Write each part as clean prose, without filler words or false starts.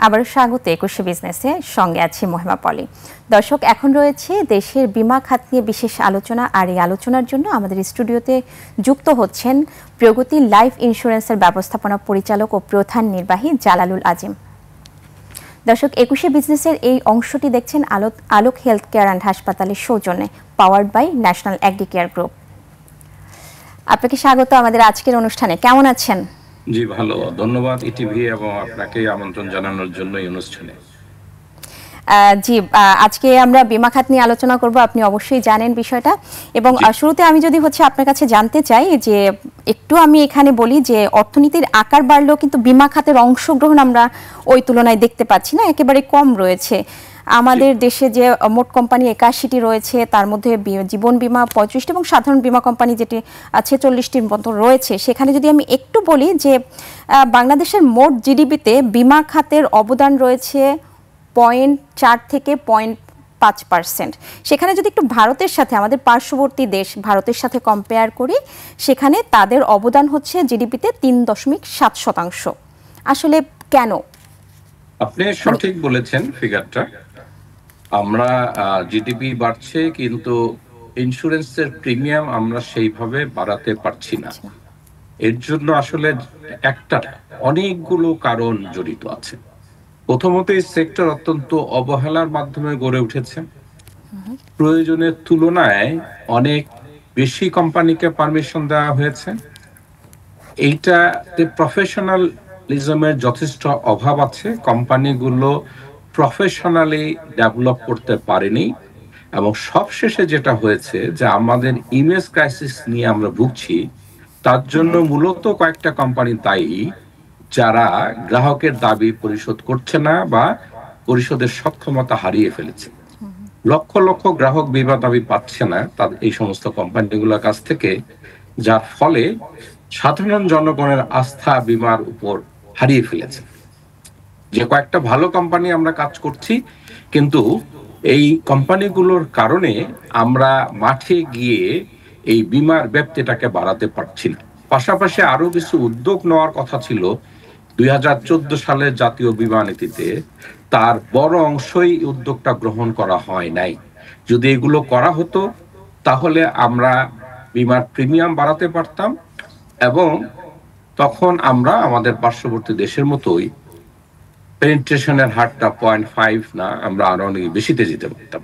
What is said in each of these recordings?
আবারও স্বাগত একুশে বিজনেসে, সঙ্গে আছি মহিমা পলি। দর্শক, এখন রয়েছে দেশের বীমা খাত নিয়ে বিশেষ আলোচনা, আর এই আলোচনার জন্য আমাদের স্টুডিওতে যুক্ত হচ্ছেন প্রগতি লাইফ ইন্স্যুরেন্সের ব্যবস্থাপনা পরিচালক ও প্রধান নির্বাহী জালালুল আজিম। দর্শক, একুশে বিজনেসের এই অংশটি দেখছেন আলোক হেলথ কেয়ার অ্যান্ড হাসপাতালের সৌজন্যে, powered by national agri care group. আপনাকে স্বাগত আমাদের আজকের অনুষ্ঠানে। কেমন আছেন? জি ভালো, ধন্যবাদ ইটিভি এবং আপনাকে আমন্ত্রণ জানানোর জন্য এই অনুষ্ঠানে। জি, আজকে আমরা বীমা খাত নিয়ে আলোচনা করব, আপনি অবশ্যই জানেন বিষয়টা। এবং শুরুতে আমি যদি আপনার কাছে জানতে চাই যে একটু আমি এখানে বলি যে অর্থনীতির আকার বাড়লেও কিন্তু বীমা খাতের অংশগ্রহণ আমরা ওই তুলনায় দেখতে পাচ্ছি না, একেবারে কম রয়েছে। আমাদের দেশে যে মোট কোম্পানি ৮১টি রয়েছে, তার মধ্যে জীবন বীমা ৩৫টি এবং সাধারণ বীমা কোম্পানি যেটি ৪৬টির মতো রয়েছে। সেখানে যদি আমি একটু বলি যে বাংলাদেশের মোট জিডিপিতে বীমা খাতের অবদান রয়েছে 0.৪ থেকে 0.৫%। সেখানে যদি একটু ভারতের সাথে, আমাদের পার্শ্ববর্তী দেশ ভারতের সাথে কম্পেয়ার করি, সেখানে তাদের অবদান হচ্ছে জিডিপিতে ৩.৭%। আসলে কেন? আপনি সঠিক বলেছেন ফিগারটা। আমরা জিডিপি বাড়ছে কিন্তু ইন্স্যুরেন্সের প্রিমিয়াম আমরা সেইভাবে বাড়াতে পারছি না। এর জন্য আসলে অনেকগুলো কারণ জড়িত আছে। প্রথমত, এই সেক্টর অত্যন্ত অবহেলার মাধ্যমে গড়ে উঠেছে। প্রয়োজনের তুলনায় অনেক বেশি কোম্পানিকে পারমিশন দেওয়া হয়েছে। এইটাতে প্রফেশনালিজমের যথেষ্ট অভাব আছে। কোম্পানিগুলো প্রফেশনালি ডেভেলপ করতে পারেনি এবং সবশেষে যেটা হয়েছে যে আমাদের ইমেজ ক্রাইসিস নিয়ে আমরা ভুগছি। তার জন্য মূলত কয়েকটা কোম্পানি দায়ী, যারা গ্রাহকের দাবি পরিশোধ করছে না বা পরিশোধের সক্ষমতা হারিয়ে ফেলেছে। লক্ষ লক্ষ গ্রাহক বীমা দাবি পাচ্ছে না তাদের এই সমস্ত কোম্পানিগুলোর কাছ থেকে, যার ফলে সাধারণ জনগণের আস্থা বীমার উপর হারিয়ে ফেলেছে। যে কয়েকটা ভালো কোম্পানি আমরা কাজ করছি, কিন্তু এই কোম্পানিগুলোর কারণে আমরা মাঠে গিয়ে এই বীমার ব্যাপ্তিটাকে বাড়াতে পারছি না। পাশাপাশি আরো কিছু উদ্যোগ নেওয়ার কথা ছিল 2014 সালের জাতীয় বীমা নীতিতে, তার বড় অংশই উদ্যোগটা গ্রহণ করা হয় নাই। যদি এগুলো করা হতো তাহলে আমরা বীমার প্রিমিয়াম বাড়াতে পারতাম এবং তখন আমরা আমাদের পার্শ্ববর্তী দেশের মতোই পেনিট্রেশনের হারটা 0.5 না, আমরা আরো অনেক বেশিতে যেতে পারতাম।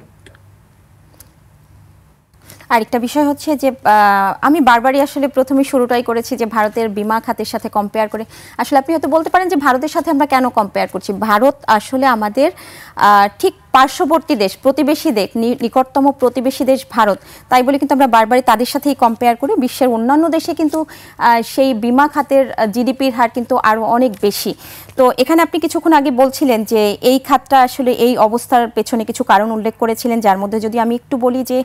আরেকটা বিষয় হচ্ছে যে আমি বারবারই আসলে প্রথমে শুরুটাই করেছি যে ভারতের বীমা খাতের সাথে কম্পেয়ার করে। আসলে আপনি হয়তো বলতে পারেন যে ভারতের সাথে আমরা কেন কম্পেয়ার করছি। ভারত আসলে আমাদের ঠিক পার্শ্ববর্তী দেশ, প্রতিবেশী দেশ, নিকটতম প্রতিবেশী দেশ ভারত। তাই বলে কিন্তু আমরা বারবারই তাদের সাথেই কম্পেয়ার করি। বিশ্বের অন্যান্য দেশে কিন্তু সেই বীমা খাতের জিডিপির হার কিন্তু আরও অনেক বেশি। তো এখানে আপনি কিছুক্ষণ আগে বলছিলেন যে এই খাতটা আসলে এই অবস্থার পেছনে কিছু কারণ উল্লেখ করেছিলেন, যার মধ্যে যদি আমি একটু বলি যে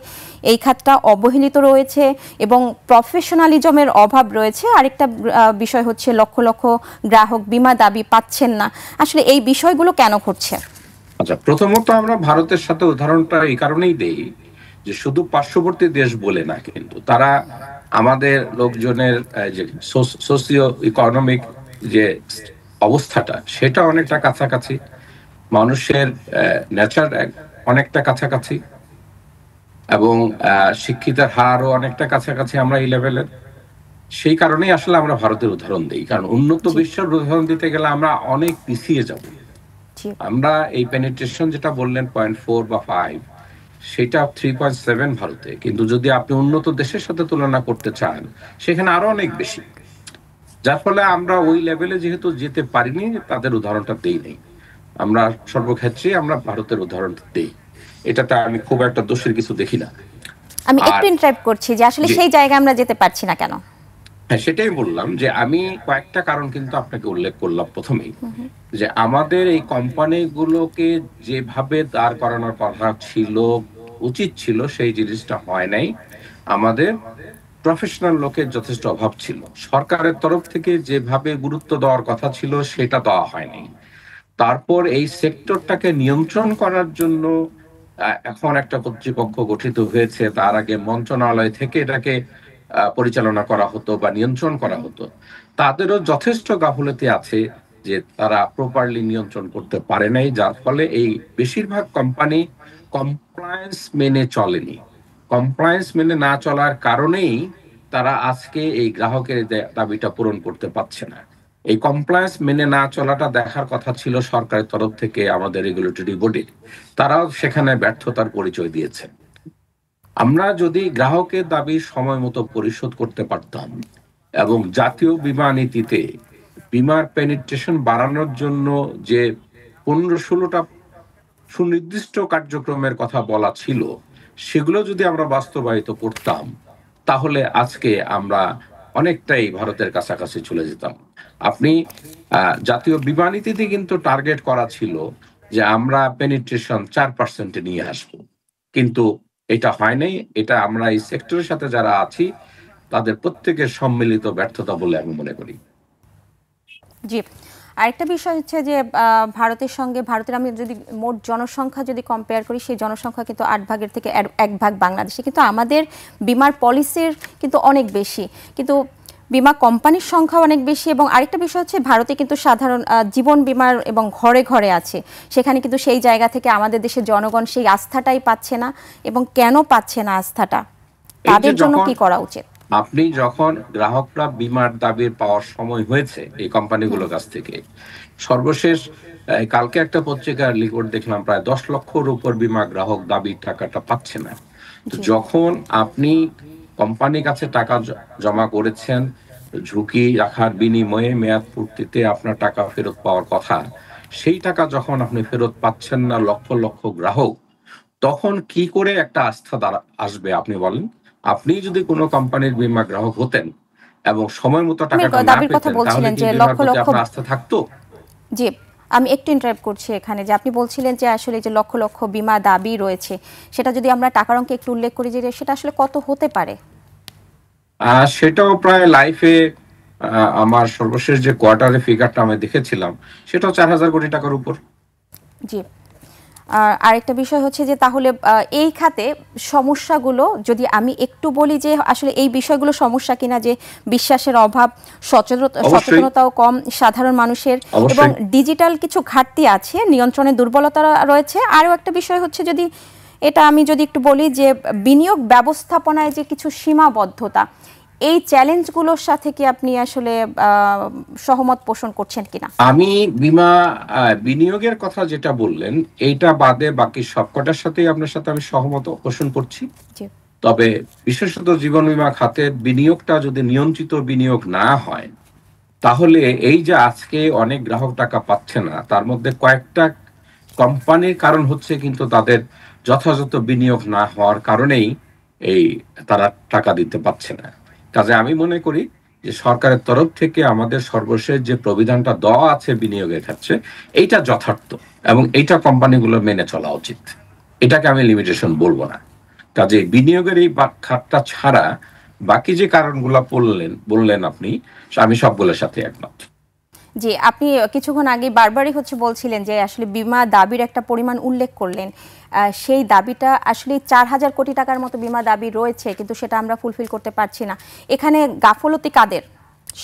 এই খাতটা অবহেলিত রয়েছে এবং প্রফেশনালিজমের অভাব রয়েছে। আরেকটা বিষয় হচ্ছে লক্ষ লক্ষ গ্রাহক বীমা দাবি পাচ্ছেন না। আসলে এই বিষয়গুলো কেন ঘটছে? আচ্ছা, প্রথমত আমরা ভারতের সাথে উদাহরণটা এই কারণেই দেই যে শুধু পার্শ্ববর্তী দেশ বলে না, কিন্তু তারা আমাদের লোকজনের যে সোসিও ইকোনমিক যে অবস্থাটা, সেটা অনেকটা কাছাকাছি, মানুষের নেচার অনেকটা কাছাকাছি এবং শিক্ষিতের হারও অনেকটা কাছাকাছি আমরা এই লেভেলের। সেই কারণেই আসলে আমরা ভারতের উদাহরণ দিই, কারণ উন্নত বিশ্বের উদাহরণ দিতে গেলে আমরা অনেক পিছিয়ে যাব। আমরা এই পেনিট্রেশন যেটা বললেন 0.4 বা 5, সেটা 3.7 ভারতে, কিন্তু যদি আপনি উন্নত দেশের সাথে তুলনা করতে চান সেখানে আরো অনেক বেশি। যার ফলে আমরা ওই লেভেলে যেহেতু যেতে পারিনি, তাদের উদাহরণটা দেই নাই। আমরা সর্বক্ষেত্রে আমরা ভারতের উদাহরণ দেই। এটাতে আমি খুব একটা দোষের কিছু দেখি না। আমি একটু ইন্টারাপ্ট করছি যে আসলে সেই জায়গায় আমরা যেতে পারছি না কেন। হ্যাঁ, সেটাই বললাম যে আমি কয়েকটা কারণ কিন্তু আপনাকে উল্লেখ করলাম প্রথমেই, যে আমাদের এই কোম্পানিগুলোকে যেভাবে দাঁড় করানোর কথা ছিল, উচিত ছিল, সেই জিনিসটা হয় নাই। আমাদের প্রফেশনাল লোকের যথেষ্ট অভাব ছিল। সরকারের তরফ থেকে যেভাবে গুরুত্ব দেওয়ার কথা ছিল সেটা দেওয়া হয়নি। তারপর এই সেক্টরটাকে নিয়ন্ত্রণ করার জন্য এখন একটা কর্তৃপক্ষ গঠিত হয়েছে। তার আগে মন্ত্রণালয় থেকে এটাকে পরিচালনা করা হতো বা নিয়ন্ত্রণ করা হতো। তাদেরও যথেষ্ট গাফলতি আছে যে তারা প্রপারলি নিয়ন্ত্রণ করতে পারে নাই, যার ফলে এই বেশিরভাগ কোম্পানি কমপ্লায়েন্স মেনে চলেনি। কমপ্লায়েন্স মেনে না চলার কারণেই তারা আজকে এই গ্রাহকের দাবিটা পূরণ করতে পারছে না। এই কমপ্লায়েন্স মেনে না চলাটা দেখার কথা ছিল সরকারের তরফ থেকে, আমাদের রেগুলেটরি বডি, তারাও সেখানে ব্যর্থতার পরিচয় দিয়েছে। আমরা যদি গ্রাহকের দাবি সময় মতো পরিশোধ করতে পারতাম এবং জাতীয় বীমা নীতিতে বীমার পেনিট্রেশন বাড়ানোর জন্য যে 15-16টা সুনির্দিষ্ট কার্যক্রমের কথা বলা ছিল, সেগুলো যদি আমরা বাস্তবায়িত করতাম, তাহলে আজকে আমরা অনেকটাই ভারতের কাছাকাছি চলে যেতাম। আপনি জাতীয় বীমা নীতিতে কিন্তু টার্গেট করা ছিল যে আমরা পেনিট্রেশন 4% নিয়ে আসবো, কিন্তু এটা হয় নাই। এটা আমরা এই সেক্টরের সাথে যারা আছি তাদের প্রত্যেকের সম্মিলিত ব্যর্থতা বলে আমি মনে করি। জি, আরেকটা বিষয় হচ্ছে যে ভারতের আমি যদি মোট জনসংখ্যা যদি কম্পেয়ার করি, সেই জনসংখ্যা কিন্তু 8 ভাগের থেকে 1 ভাগ বাংলাদেশে, কিন্তু আমাদের বিমার পলিসির কিন্তু অনেক বেশি, কিন্তু বিমা কোম্পানির সংখ্যা অনেক বেশি। এবং আরেকটা বিষয় হচ্ছে ভারতে কিন্তু সাধারণ জীবন বিমার এবং ঘরে ঘরে আছে, সেখানে কিন্তু সেই জায়গা থেকে আমাদের দেশের জনগণ সেই আস্থাটাই পাচ্ছে না। এবং কেন পাচ্ছে না আস্থাটা, তাদের জন্য কি করা উচিত? আপনি যখন গ্রাহকরা বিমার দাবির পাওয়ার সময় হয়েছে এই কোম্পানিগুলোর কাছ থেকে, সর্বশেষ কালকে একটা পত্রিকার রিপোর্ট দেখলাম প্রায় 10 লক্ষর উপর বিমা গ্রাহক দাবির টাকাটা পাচ্ছে না। তো যখন আপনি কোম্পানির কাছে টাকা জমা করেছেন ঝুঁকি রাখার বিনিময়ে, মেয়াদ পূর্তিতে আপনার টাকা ফেরত পাওয়ার কথা, সেই টাকা যখন আপনি ফেরত পাচ্ছেন না লক্ষ লক্ষ গ্রাহক, তখন কি করে একটা আস্থা আসবে আপনি বলেন? আপনি যদি কোনো কোম্পানির বীমা গ্রাহক হতেন এবং সময় মতো টাকাটা না পেতেন, তাহলে কি বীমার প্রতি আপনার আস্থা থাকতো? জি, আমি একটু ইন্টারাপ্ট করছি এখানে, যে আপনি বলছিলেন যে আসলে যে লক্ষ লক্ষ বীমা দাবি রয়েছে, সেটা যদি আমরা টাকার অঙ্কে একটু উল্লেখ করি যে সেটা আসলে কত হতে পারে? সেটাও প্রায় লাইফে আমার সর্বশেষ যে কোয়ার্টারে ফিগারটা আমি দেখেছিলাম, সেটাও 4,000 কোটি টাকার উপর। জি, আরেকটা বিষয় হচ্ছে যে তাহলে এই খাতে সমস্যাগুলো যদি আমি একটু বলি, যে আসলে এই বিষয়গুলো সমস্যা কিনা, যে বিশ্বাসের অভাব, সচেতনতাও কম সাধারণ মানুষের, এবং ডিজিটাল কিছু ঘাটতি আছে, নিয়ন্ত্রণের দুর্বলতা রয়েছে। আরও একটা বিষয় হচ্ছে, যদি এটা আমি যদি একটু বলি, যে বিনিয়োগ ব্যবস্থাপনায় যে কিছু সীমাবদ্ধতা, এই চ্যালেঞ্জগুলোর সাথে কি আপনি আসলে সহমত পোষণ করছেন কিনা? আমি বিমা বিনিয়োগের কথা যেটা বললেন, এইটা বাদে বাকি সবকটার সাথেই আপনার সাথে আমি সহমত পোষণ করছি। তবে বিশেষত জীবন বীমা খাতের বিনিয়োগটা যদি নিয়ন্ত্রিত বিনিয়োগ না হয়, তাহলে এই যে আজকে অনেক গ্রাহক টাকা পাচ্ছে না, তার মধ্যে কয়েকটা কোম্পানির কারণ হচ্ছে কিন্তু তাদের যথাযথ বিনিয়োগ না হওয়ার কারণেই এই তারা টাকা দিতে পারছে না। কাজে আমি মনে করি যে সরকারের তরফ থেকে আমাদের সর্বশেষ যে প্রবিধানটা দেওয়া আছে বিনিয়োগের ক্ষেত্রে, এইটা যথার্থ এবং এইটা কোম্পানিগুলো মেনে চলা উচিত। এটাকে আমি লিমিটেশন বলবো না। কাজে বিনিয়োগের এই খাতটা ছাড়া বাকি যে কারণগুলো বললেন আপনি, আমি সবগুলোর সাথে একমত। জি, আপনি কিছুক্ষণ আগে বারবারই বলছিলেন যে আসলে বিমা দাবির একটা পরিমাণ উল্লেখ করলেন, সেই দাবিটা আসলে 4,000 কোটি টাকার মতো বিমা দাবি রয়েছে, কিন্তু সেটা আমরা ফুলফিল করতে পারছি না। এখানে গাফলতি কাদের?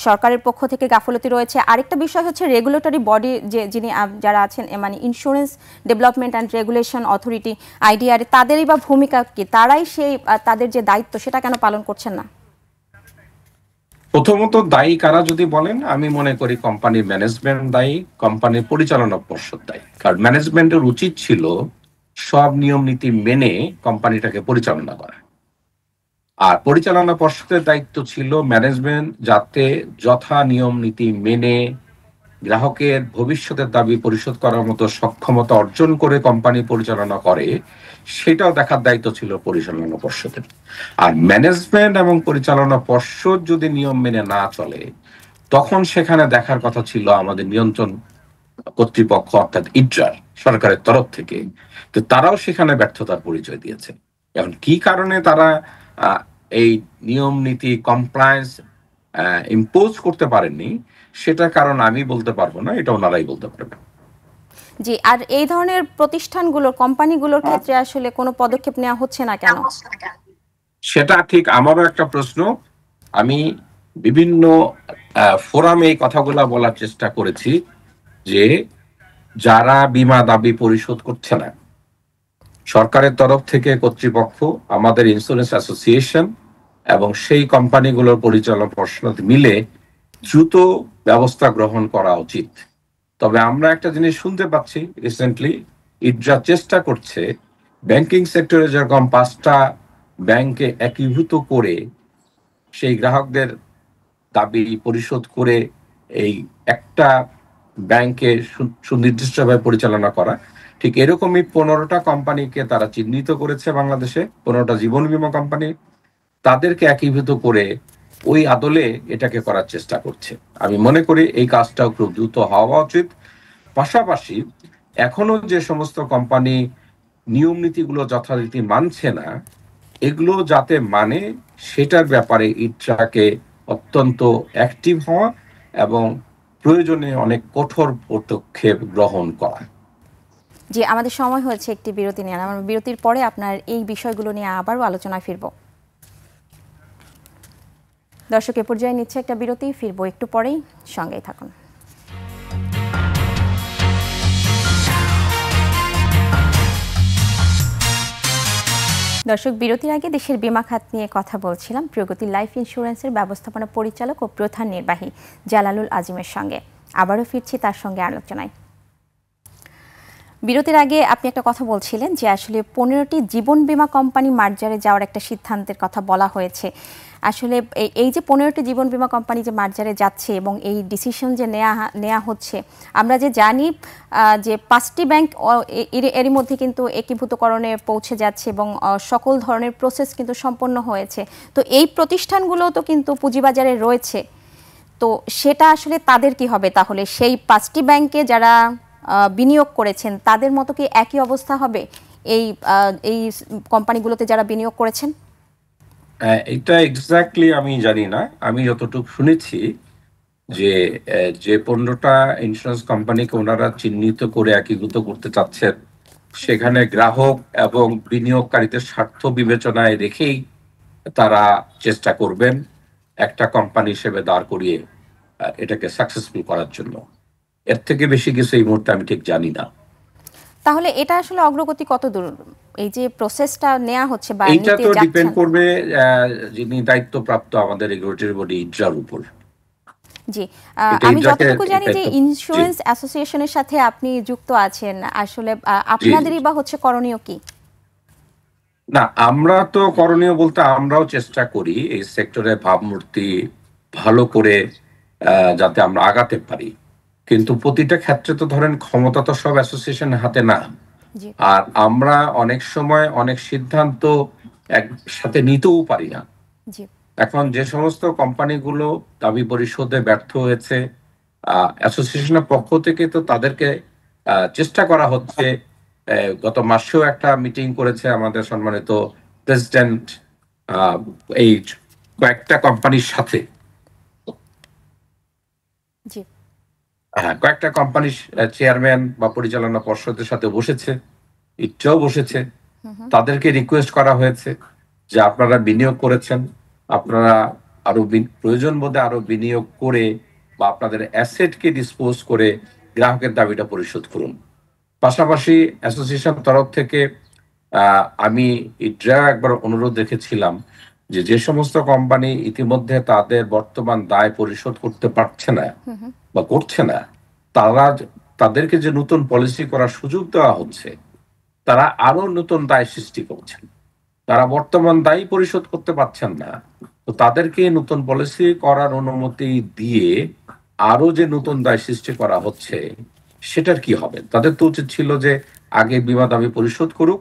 সরকারের পক্ষ থেকে গাফলতি রয়েছে। আরেকটা বিষয় হচ্ছে রেগুলেটরি বডি, যারা আছেন, মানে insurance development and regulation authority, IDR, তাদেরই বা ভূমিকা কি? তারাই তাদের যে দায়িত্ব, সেটা কেন পালন করছেন না? প্রথমত দায়ী কারা যদি বলেন, আমি মনে করি কোম্পানির ম্যানেজমেন্ট দায়ী, কোম্পানির পরিচালনা পর্ষদ দায়ী। কারণ ম্যানেজমেন্টের উচিত ছিল সব নিয়ম নীতি মেনে কোম্পানিটাকে পরিচালনা করা, আর পরিচালনা পর্ষদের দায়িত্ব ছিল ম্যানেজমেন্ট যাতে যথা নিয়ম নীতি মেনে গ্রাহকের ভবিষ্যতের দাবি পরিশোধ করার মতো সক্ষমতা অর্জন করে কোম্পানি পরিচালনা করে, সেটাও দেখার দায়িত্ব ছিল পরিচালনা পর্ষদের। আর ম্যানেজমেন্ট এবং পরিচালনা পর্ষদ যদি নিয়ম মেনে না চলে, তখন সেখানে দেখার কথা ছিল আমাদের নিয়ন্ত্রণ কর্তৃপক্ষ, অর্থাৎ ইড্রার, সরকারের তরফ থেকে। তো তারাও সেখানে ব্যর্থতার পরিচয় দিয়েছে। এখন কি কারণে তারা এই নিয়ম নীতি কমপ্লায়েন্স ইম্পোজ করতে পারেননি, সেটার কারণ আমি বলতে পারবো না, এটা ওনারাই বলতে পারবেন। জি, আর এই ধরনের প্রতিষ্ঠানগুলোর, কোম্পানিগুলোর ক্ষেত্রে আসলে কোনো পদক্ষেপ নেওয়া হচ্ছে না কেন? সেটা ঠিক আমারও একটা প্রশ্ন। আমি বিভিন্ন ফোরামে এই কথাগুলো বলার চেষ্টা করেছি যে যারা বীমা দাবি পরিশোধ করছে না, সরকারের তরফ থেকে কর্তৃপক্ষ, আমাদের ইন্স্যুরেন্স অ্যাসোসিয়েশন এবং সেই কোম্পানিগুলোর পরিচালনা পর্ষদ মিলে দ্রুত ব্যবস্থা গ্রহণ করা উচিত। তবে আমরা একটা জিনিস শুনতে পাচ্ছি রিসেন্টলি, ইটরা চেষ্টা করছে ব্যাংকিং সেক্টরে যেরকম 5টা ব্যাংকে একীভূত করে সেই গ্রাহকদের দাবি পরিশোধ করে এই একটা ব্যাংকে সুনির্দিষ্টভাবে পরিচালনা করা, ঠিক এরকমই 15টা কোম্পানিকে তারা চিহ্নিত করেছে বাংলাদেশে, 15টা জীবন বীমা কোম্পানি, তাদেরকে একীভূত করে ওই আদলে এটাকে করার চেষ্টা করছে। আমি মনে করি এই কাজটাও খুব দ্রুত হওয়া উচিত। পাশাপাশি এখনো যে সমস্ত কোম্পানি নিয়ম নীতিগুলো যথারীতি মানছে না, এগুলো যাতে মানে সেটার ব্যাপারে ইট্রাকে অত্যন্ত অ্যাক্টিভ হওয়া এবং প্রয়োজনে অনেক কঠোর পদক্ষেপ গ্রহণ করা। জি, আমাদের সময় হয়েছে একটি বিরতি নিয়ে। আমরা বিরতির পরে আপনার এই বিষয়গুলো নিয়ে আবারও আলোচনায় ফিরব। দর্শক, এ পর্যায়ে নিচ্ছে একটা বিরতি, ফিরবো একটু পরেই, সঙ্গেই থাকুন। দর্শক, বিরতির আগে দেশের বীমা খাত নিয়ে কথা বলছিলাম প্রিয়গতি লাইফ ইন্স্যুরেন্সের ব্যবস্থাপনা পরিচালক ও প্রধান নির্বাহী জালালুল আজিমের সঙ্গে। আবারও ফিরছি তার সঙ্গে আলোচনায়। বিরতির আগে আপনি একটা কথা বলছিলেন যে আসলে 15টি জীবন বীমা কোম্পানি মার্জারে যাওয়ার একটা সিদ্ধান্তের কথা বলা হয়েছে। আসলে এই যে 15টি জীবন বীমা কোম্পানি যে মার্জারে যাচ্ছে এবং এই ডিসিশন যে নেওয়া হচ্ছে, আমরা যে জানি যে 5টি ব্যাংক এরই মধ্যে কিন্তু একীভূতকরণে পৌঁছে যাচ্ছে এবং সকল ধরনের প্রসেস কিন্তু সম্পন্ন হয়েছে। তো এই প্রতিষ্ঠানগুলোও তো কিন্তু পুঁজিবাজারে রয়েছে, তো সেটা আসলে তাদের কি হবে? তাহলে সেই 5টি ব্যাংকে যারা বিনিয়োগ করেছেন তাদের মতো কি একই অবস্থা হবে এই কোম্পানিগুলোতে যারা বিনিয়োগ করেছেন? এটা এক্স্যাক্টলি আমি জানি না। আমি যতটুকু শুনেছি যে 15টা ইন্স্যুরেন্স কোম্পানিকে ওনারা চিহ্নিত করে একীভূত করতে চাচ্ছেন, সেখানে গ্রাহক এবং বিনিয়োগকারীদের স্বার্থ বিবেচনায় রেখেই তারা চেষ্টা করবেন একটা কোম্পানি হিসেবে দাঁড় করিয়ে এটাকে সাকসেসফুল করার জন্য। এর থেকে বেশি কিছু এই মুহূর্তে আমি ঠিক জানি না। তাহলে এটা আসলে অগ্রগতি কত দূর, এই যে প্রসেসটা নেওয়া হচ্ছে বা এটা তো ডিপেন্ড করবে যিনি দায়িত্বপ্রাপ্ত আমাদের রেগুলেটরি বডি ইট্রার উপর। জি, আমি যতটুকু জানি যে ইন্স্যুরেন্স অ্যাসোসিয়েশনের সাথে আপনি যুক্ত আছেন, আসলে আপনাদেরই বা হচ্ছে করণীয় কি? না, আমরা তো করণীয় বলতে আমরাও চেষ্টা করি এই সেক্টরে ভাবমূর্তি ভালো করে যাতে আমরা আগাতে পারি, কিন্তু প্রতিটা ক্ষেত্রে তো ধরেন ক্ষমতা তো সব অ্যাসোসিয়েশনের হাতে না। আর আমরা অনেক সময় অনেক সিদ্ধান্ত একসাথে নিতেও পারি না। এখন যে সমস্ত কোম্পানিগুলো দাবি পরিশোধে ব্যর্থ হয়েছে, অ্যাসোসিয়েশনের পক্ষ থেকে তো তাদেরকে চেষ্টা করা হচ্ছে। গত মাসেও একটা মিটিং করেছে আমাদের সম্মানিত প্রেসিডেন্ট এই কয়েকটা কোম্পানির সাথে, কয়েকটা কোম্পানির চেয়ারম্যান বা পরিচালনা পর্ষদের সাথে বসেছে, ইচ্ছাও বসেছে। তাদেরকে রিকোয়েস্ট করা হয়েছে যে আপনারা বিনিয়োগ করেছেন, আপনারা আরো প্রয়োজন বোধে আরো বিনিয়োগ করে বা আপনাদের অ্যাসেটকে ডিসপোজ করে গ্রাহকের দাবিটা পরিশোধ করুন। পাশাপাশি অ্যাসোসিয়েশন তরফ থেকে আমি ইট্রা একবার অনুরোধ রেখেছিলাম যে সমস্ত কোম্পানি ইতিমধ্যে তাদের বর্তমান দায় পরিশোধ করতে পারছে না বা করছে না, তাদেরকে যে নতুন পলিসি করার সুযোগ দেওয়া হচ্ছে, তারা আরো নতুন দায় সৃষ্টি করছেন। তারা বর্তমান দায় পরিশোধ করতে পারছেন না, তো তাদেরকে নতুন পলিসি করার অনুমতি দিয়ে আরো যে নতুন দায় সৃষ্টি করা হচ্ছে সেটার কি হবে? তাদের তো উচিত ছিল যে আগে বীমা দাবি পরিশোধ করুক,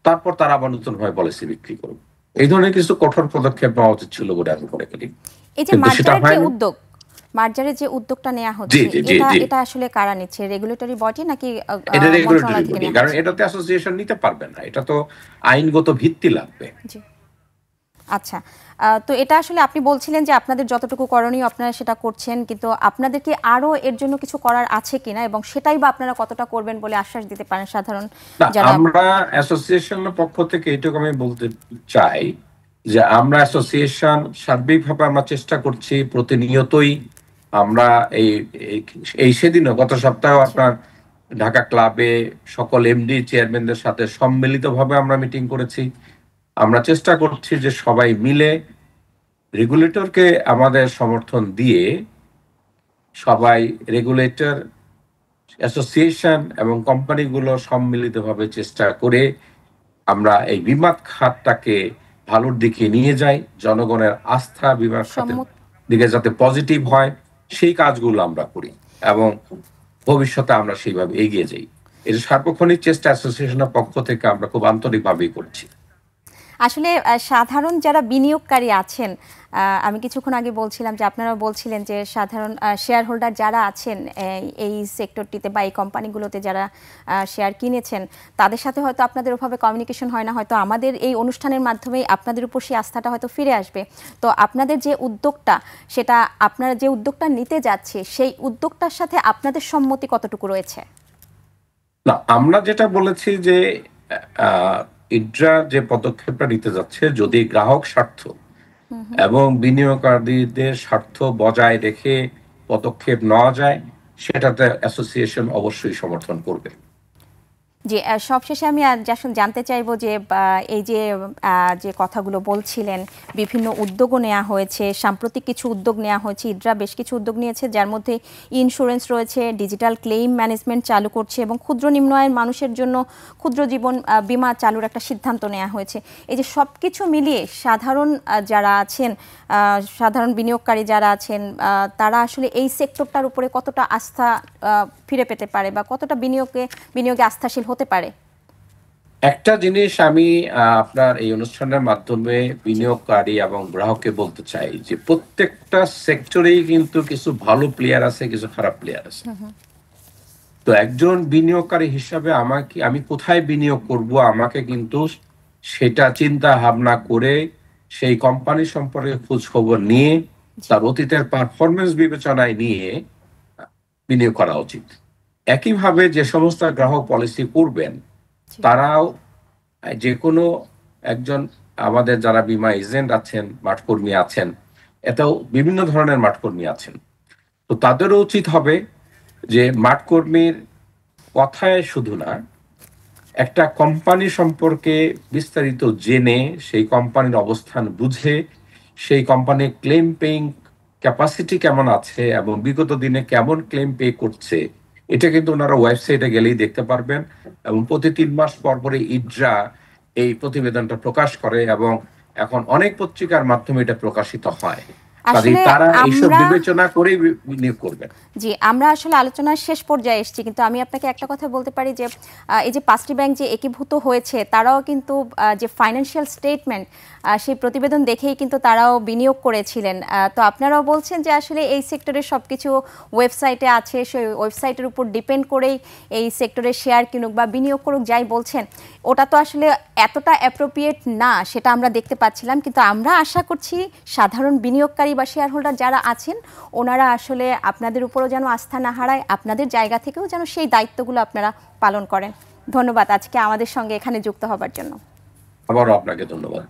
তারপর তারা আবার নতুন ভাবে পলিসি বিক্রি করুক। এই ধরনের কিছু কঠোর পদক্ষেপ নেওয়া উচিত ছিল বলে আমি মনে করি। এই যে মার্জারের যে উদ্যোগটা নেওয়া হচ্ছে, এটা আসলে কারা নিচ্ছে? রেগুলেটরি বডি নাকি? এটা রেগুলেটরি বডি, কারণ এটাতে অ্যাসোসিয়েশন নিতে পারবে না, এটা তো আইনগত ভিত্তি লাগবে। আচ্ছা, তো এটা আসলে আপনি বলছিলেন যে আপনাদের যতটুকু করণীয় আপনারা সেটা করছেন, কিন্তু আপনাদের কি আরো এর জন্য কিছু করার আছে কিনা এবং সেটাই বা আপনারা কতটা করবেন বলে আশ্বাস দিতে পারেন সাধারণ যারা? আমরা অ্যাসোসিয়েশনের পক্ষ থেকে এটুকু আমি বলতে চাই যে আমরা অ্যাসোসিয়েশন সার্বিকভাবে আমরা চেষ্টা করছি প্রতিনিয়তই আমরা এই এই সেদিনও গত সপ্তাহে আপনার ঢাকা ক্লাবে সকল এমডি চেয়ারম্যানদের সাথে সম্মিলিতভাবে আমরা মিটিং করেছি। আমরা চেষ্টা করছি যে সবাই মিলে রেগুলেটরকে আমাদের সমর্থন দিয়ে সবাই রেগুলেটর অ্যাসোসিয়েশন এবং কোম্পানিগুলো সম্মিলিতভাবে চেষ্টা করে আমরা এই বিমা খাতটাকে ভালোর দিকে নিয়ে যাই, জনগণের আস্থা বিমা খাতের দিকে যাতে পজিটিভ হয় সেই কাজগুলো আমরা করি এবং ভবিষ্যতে আমরা সেইভাবে এগিয়ে যাই। এই সার্বক্ষণিক চেষ্টা অ্যাসোসিয়েশনের পক্ষ থেকে আমরা খুব আন্তরিকভাবেই করছি। আসলে সাধারণ যারা বিনিয়োগকারী আছেন, আমি কিছুক্ষণ আগে বলছিলাম যে আপনারা বলছিলেন যে সাধারণ শেয়ার হোল্ডার যারা আছেন এই সেক্টরটিতে বা এই কোম্পানিগুলোতে যারা শেয়ার কিনেছেন, তাদের সাথে হয়তো আপনাদের ওভাবে কমিউনিকেশন হয় না, হয়তো আমাদের এই অনুষ্ঠানের মাধ্যমে আপনাদের উপর সেই আস্থাটা হয়তো ফিরে আসবে। তো আপনাদের যে উদ্যোগটা, সেটা আপনারা যে উদ্যোগটা নিতে যাচ্ছে, সেই উদ্যোগটার সাথে আপনাদের সম্মতি কতটুকু রয়েছে? না, আমরা যেটা বলেছি যে ইডরা যে পদক্ষেপটা নিতে যাচ্ছে, যদি গ্রাহক স্বার্থ এবং বিনিয়োগকারীদের স্বার্থ বজায় রেখে পদক্ষেপ নেওয়া যায়, সেটাতে অ্যাসোসিয়েশন অবশ্যই সমর্থন করবে। জি, সবশেষে আমি জানতে চাইবো যে এই যে যে কথাগুলো বলছিলেন, বিভিন্ন উদ্যোগও নেওয়া হয়েছে, সাম্প্রতিক কিছু উদ্যোগ নেওয়া হয়েছে, ইডরা বেশ কিছু উদ্যোগ নিয়েছে, যার মধ্যে ইন্স্যুরেন্স রয়েছে, ডিজিটাল ক্লেইম ম্যানেজমেন্ট চালু করছে এবং ক্ষুদ্র নিম্ন আয়ের মানুষের জন্য ক্ষুদ্র জীবন বিমা চালুর একটা সিদ্ধান্ত নেওয়া হয়েছে। এই যে সব কিছু মিলিয়ে সাধারণ যারা আছেন, সাধারণ বিনিয়োগকারী যারা আছেন, তারা আসলে এই সেক্টরটার উপরে কতটা আস্থা ফিরে পেতে পারে বা কতটা বিনিয়োগে আস্থাশীল হতে পারে? একটা জিনিস আমি আপনার এই অনুষ্ঠানের মাধ্যমে বিনিয়োগকারী এবং গ্রাহককে বলতে চাই যে প্রত্যেকটা সেক্টরেই কিন্তু কিছু ভালো প্লেয়ার আছে, কিছু খারাপ প্লেয়ার আছে। তো একজন বিনিয়োগকারী হিসাবে আমি কোথায় বিনিয়োগ করব, আমাকে কিন্তু সেটা চিন্তা ভাবনা করে সেই কোম্পানি সম্পর্কে খোঁজ খবর নিয়ে তার অতীতের পারফরমেন্স বিবেচনায় নিয়ে বিনিয়োগ করা উচিত। একইভাবে যে সমস্ত গ্রাহক পলিসি করবেন, তারাও যে কোনো একজন আমাদের যারা বিমা এজেন্ট আছেন, মাঠকর্মী আছেন, এটাও বিভিন্ন ধরনের মাঠকর্মী আছেন, তো তাদেরও উচিত হবে যে মাঠকর্মীর কথায় শুধু না, একটা কোম্পানি সম্পর্কে বিস্তারিত জেনে সেই কোম্পানির অবস্থান বুঝে সেই কোম্পানির ক্লেম পেইং ক্যাপাসিটি কেমন আছে এবং বিগত দিনে কেমন ক্লেম পে করছে, এটা কিন্তু ওনারা ওয়েবসাইটে গেলেই দেখতে পারবেন। এবং প্রতি 3 মাস পর পরে ইডরা এই প্রতিবেদনটা প্রকাশ করে এবং এখন অনেক পত্রিকার মাধ্যমে এটা প্রকাশিত হয়। তারা এইসব বিবেচনা করে বিনিয়োগ করবেন। জি, আমরা আসলে আলোচনার শেষ পর্যায়ে এসেছি, কিন্তু আমি আপনাকে একটা কথা বলতে পারি যে এই যে 5টি ব্যাংক যে একীভূত হয়েছে, তারাও কিন্তু যে ফাইন্যান্সিয়াল স্টেটমেন্ট, সেই প্রতিবেদন দেখেই কিন্তু তারাও বিনিয়োগ করেছিলেন। তো আপনারাও বলছেন যে আসলে এই সেক্টরের সবকিছু ওয়েবসাইটে আছে, সেই ওয়েবসাইটের উপর ডিপেন্ড করেই এই সেক্টরে শেয়ার কিনুক বা বিনিয়োগ করুক, যাই বলছেন, ওটা তো আসলে এতটা অ্যাপ্রোপ্রিয়েট না, সেটা আমরা দেখতে পাচ্ছিলাম। কিন্তু আমরা আশা করছি সাধারণ বিনিয়োগকারী বা শেয়ার হোল্ডার যারা আছেন, ওনারা আসলে আপনাদের উপরও যেন আস্থা না হারায়, আপনাদের জায়গা থেকেও যেন সেই দায়িত্বগুলো আপনারা পালন করেন। ধন্যবাদ আজকে আমাদের সঙ্গে এখানে যুক্ত হবার জন্য। আবারও আপনাকে ধন্যবাদ।